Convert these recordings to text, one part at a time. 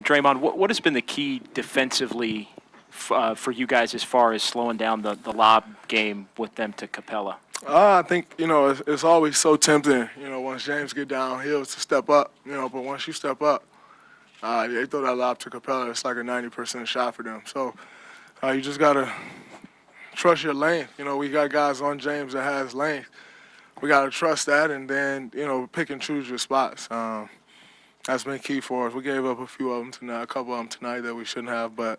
Draymond, what has been the key defensively for you guys as far as slowing down the lob game with them to Capella? I think, it's always so tempting, once James get downhill to step up, but once you step up, they throw that lob to Capella, it's like a 90% shot for them. So you just got to trust your length. We got guys on James that has length. We got to trust that and then, pick and choose your spots. That's been key for us. We gave up a few of them tonight, a couple of them tonight that we shouldn't have, but,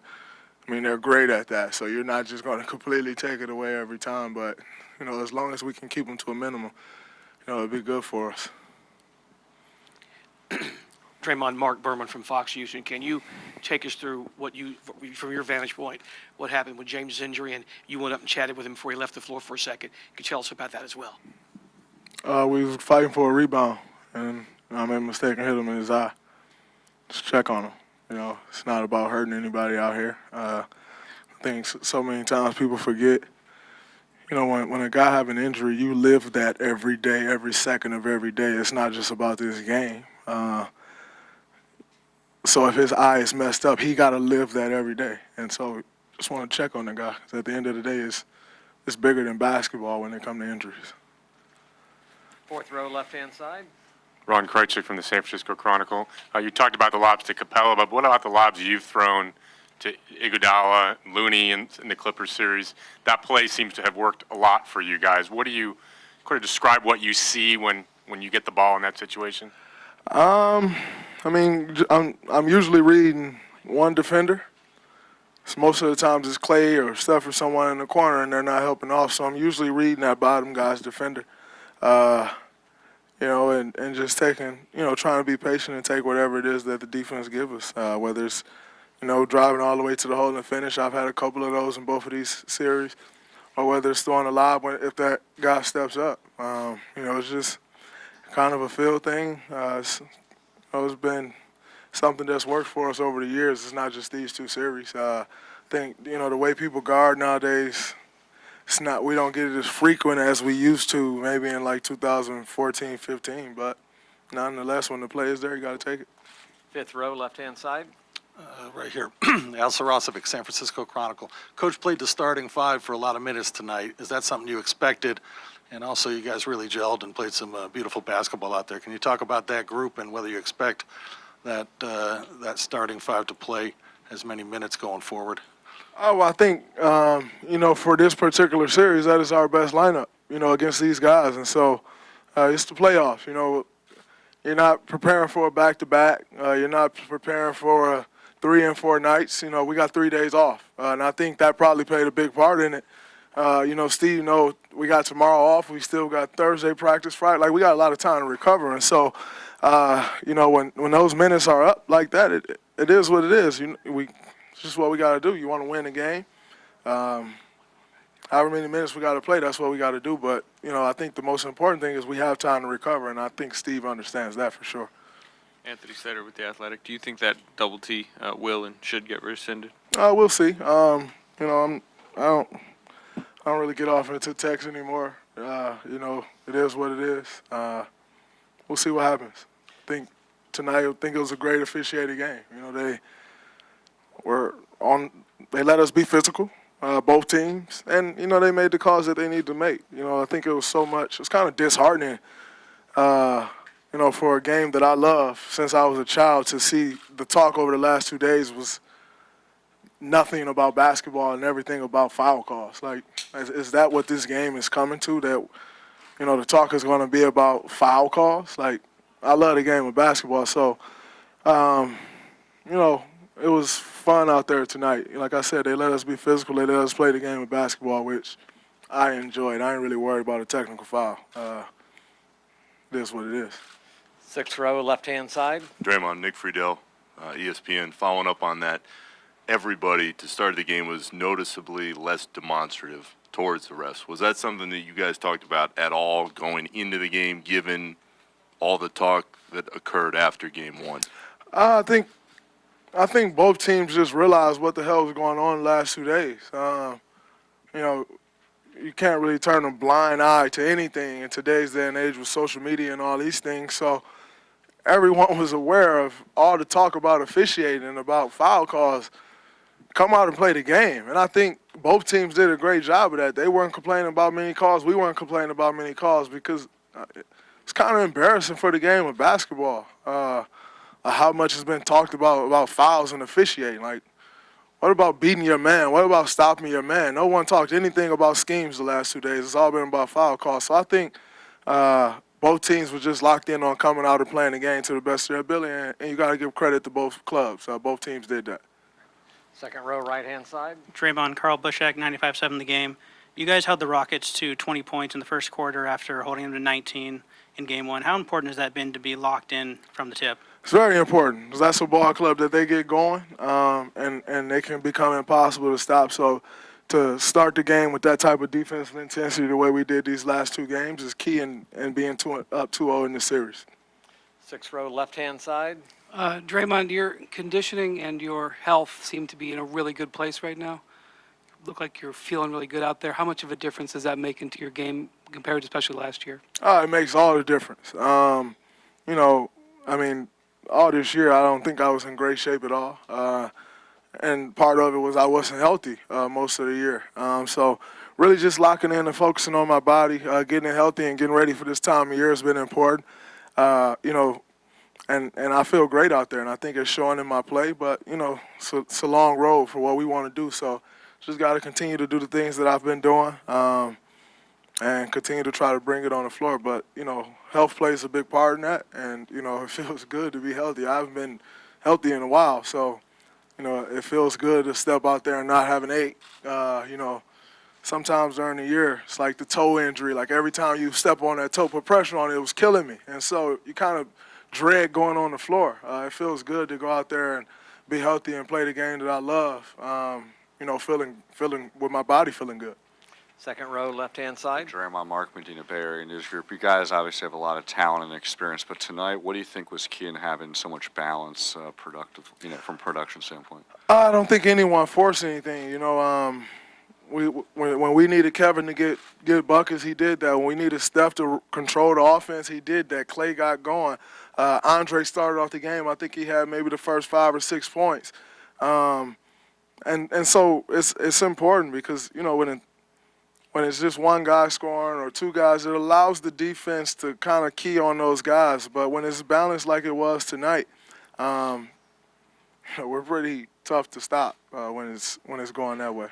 they're great at that. So you're not just going to completely take it away every time, but, as long as we can keep them to a minimum, it'll be good for us. Draymond, Mark Berman from Fox Houston. Can you take us through from your vantage point, what happened with James' injury, and you went up and chatted with him before he left the floor for a second? Could you tell us about that as well? We was fighting for a rebound, and I made a mistake and hit him in his eye. Just check on him. It's not about hurting anybody out here. I think so many times people forget. When a guy have an injury, you live that every day, every second of every day. It's not just about this game. So if his eye is messed up, he got to live that every day. And so just want to check on the guy. 'Cause at the end of the day, it's bigger than basketball when it comes to injuries. Fourth row, left-hand side. Ron Krejcik from the San Francisco Chronicle. You talked about the lobs to Capella, but what about the lobs you've thrown to Iguodala, Looney in the Clippers series? That play seems to have worked a lot for you guys. Could you describe what you see when you get the ball in that situation? I'm usually reading one defender. So most of the times it's Clay or Steph or someone in the corner, and they're not helping off. So I'm usually reading that bottom guy's defender. And just taking, trying to be patient and take whatever it is that the defense gives us, whether it's, driving all the way to the hole and finish. I've had a couple of those in both of these series, or whether it's throwing a lob if that guy steps up. It's just kind of a feel thing. It's been something that's worked for us over the years. It's not just these two series. I think, the way people guard nowadays, we don't get it as frequent as we used to maybe in like 2014, 15, but nonetheless, when the play is there, you got to take it. Fifth row, left-hand side. Right here, Al Sarasovic, San Francisco Chronicle. Coach played the starting five for a lot of minutes tonight. Is that something you expected? And also, you guys really gelled and played some beautiful basketball out there. Can you talk about that group and whether you expect that starting five to play as many minutes going forward? Oh, well, I think, for this particular series, that is our best lineup, against these guys. And so it's the playoffs. You're not preparing for a back-to-back. You're not preparing for a 3 and 4 nights. We got 3 days off. And I think that probably played a big part in it. Steve, we got tomorrow off. We still got Thursday practice, Friday. Like, we got a lot of time to recover. And so, when those minutes are up like that, it is what it is. It's just what we got to do. You want to win the game. However many minutes we got to play, that's what we got to do. But, I think the most important thing is we have time to recover, and I think Steve understands that for sure. Anthony Slater with The Athletic. Do you think that double T will and should get rescinded? We'll see. I don't really get off into text anymore. It is what it is. We'll see what happens. I think it was a great officiated game. They let us be physical, both teams, and they made the calls that they need to make. I think it was it's kind of disheartening, for a game that I love since I was a child, to see the talk over the last 2 days was nothing about basketball and everything about foul calls. Like, is that what this game is coming to? That the talk is going to be about foul calls? Like, I love the game of basketball, so it was fun out there tonight. Like I said, they let us be physical. They let us play the game of basketball, which I enjoyed. I ain't really worried about a technical foul. It is what it is. Sixth row, left-hand side. Draymond, Nick Friedel, ESPN, following up on that. Everybody, to start the game, was noticeably less demonstrative towards the refs. Was that something that you guys talked about at all going into the game, given all the talk that occurred after Game 1? I think both teams just realized what the hell was going on the last 2 days. You can't really turn a blind eye to anything in today's day and age with social media and all these things. So everyone was aware of all the talk about officiating and about foul calls. Come out and play the game. And I think both teams did a great job of that. They weren't complaining about many calls. We weren't complaining about many calls because it's kind of embarrassing for the game of basketball how much has been talked about fouls and officiating. Like, what about beating your man? What about stopping your man? No one talked anything about schemes the last 2 days. It's all been about foul calls. So I think both teams were just locked in on coming out and playing the game to the best of their ability, and you got to give credit to both clubs. Both teams did that. Second row, right-hand side. Draymond, Carl Bushak, 95-7 the game. You guys held the Rockets to 20 points in the first quarter after holding them to 19 in Game 1. How important has that been to be locked in from the tip? It's very important because that's a ball club that they get going, and they can become impossible to stop. So to start the game with that type of defensive intensity the way we did these last two games is key in being up 2-0 in the series. Sixth row, left-hand side. Draymond, your conditioning and your health seem to be in a really good place right now. Look like you're feeling really good out there. How much of a difference does that make into your game compared to especially last year? It makes all the difference. All this year I don't think I was in great shape at all. And part of it was I wasn't healthy most of the year. So really just locking in and focusing on my body, getting it healthy and getting ready for this time of year has been important. And I feel great out there, and I think it's showing in my play. But, it's a long road for what we want to do. So just got to continue to do the things that I've been doing and continue to try to bring it on the floor. But, health plays a big part in that, and, it feels good to be healthy. I haven't been healthy in a while, so, it feels good to step out there and not have an ache. Sometimes during the year, it's like the toe injury. Like every time you step on that toe, put pressure on it, it was killing me. And so you kind of dread going on the floor. It feels good to go out there and be healthy and play the game that I love, feeling with my body feeling good. Second row, left-hand side. Draymond, Mark Medina, Bay Area News Group. You guys obviously have a lot of talent and experience, but tonight, what do you think was key in having so much balance, from production standpoint? I don't think anyone forced anything. When we needed Kevin to get buckets, he did that. When we needed Steph to control the offense, he did that. Clay got going. Andre started off the game. I think he had maybe the first 5 or 6 points. And so it's important because, when it's just one guy scoring or two guys, it allows the defense to kind of key on those guys. But when it's balanced like it was tonight, we're pretty tough to stop when it's going that way.